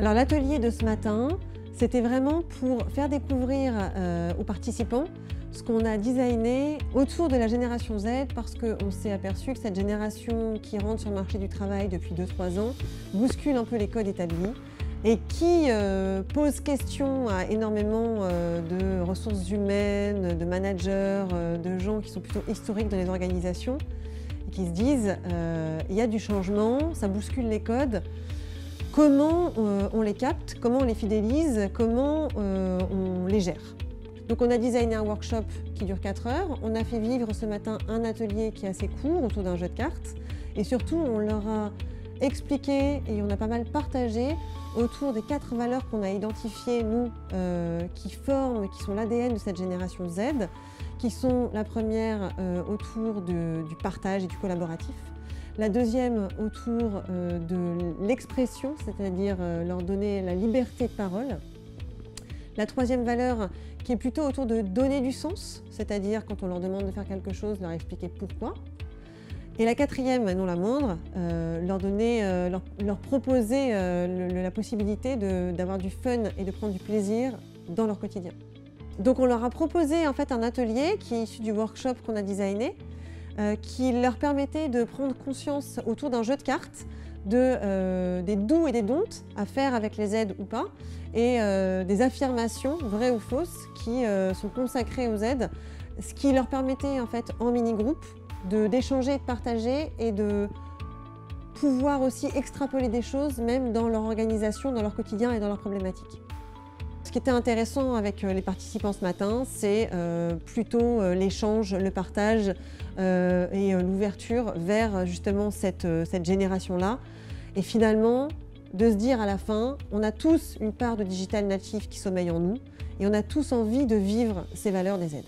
Alors l'atelier de ce matin, c'était vraiment pour faire découvrir aux participants ce qu'on a designé autour de la génération Z, parce qu'on s'est aperçu que cette génération qui rentre sur le marché du travail depuis 2-3 ans bouscule un peu les codes établis et qui pose question à énormément de ressources humaines, de managers, de gens qui sont plutôt historiques dans les organisations et qui se disent il y a du changement, ça bouscule les codes. Comment on les capte, comment on les fidélise, comment on les gère. Donc on a designé un workshop qui dure 4 heures, on a fait vivre ce matin un atelier qui est assez court autour d'un jeu de cartes et surtout on leur a expliqué et on a pas mal partagé autour des 4 valeurs qu'on a identifiées nous, qui sont l'ADN de cette génération Z, qui sont la première autour du partage et du collaboratif. La deuxième autour de l'expression, c'est-à-dire leur donner la liberté de parole. La troisième valeur qui est plutôt autour de donner du sens, c'est-à-dire quand on leur demande de faire quelque chose, leur expliquer pourquoi. Et la quatrième, non la moindre, leur proposer la possibilité d'avoir du fun et de prendre du plaisir dans leur quotidien. Donc on leur a proposé en fait un atelier qui est issu du workshop qu'on a designé, qui leur permettait de prendre conscience autour d'un jeu de cartes des do's et des don'ts à faire avec les aides ou pas, et des affirmations vraies ou fausses qui sont consacrées aux aides, ce qui leur permettait en fait en mini-groupe d'échanger, de partager et de pouvoir aussi extrapoler des choses même dans leur organisation, dans leur quotidien et dans leurs problématiques. Ce qui était intéressant avec les participants ce matin, c'est plutôt l'échange, le partage et l'ouverture vers justement cette génération-là. Et finalement, de se dire à la fin, on a tous une part de digital natif qui sommeille en nous et on a tous envie de vivre ces valeurs des aides.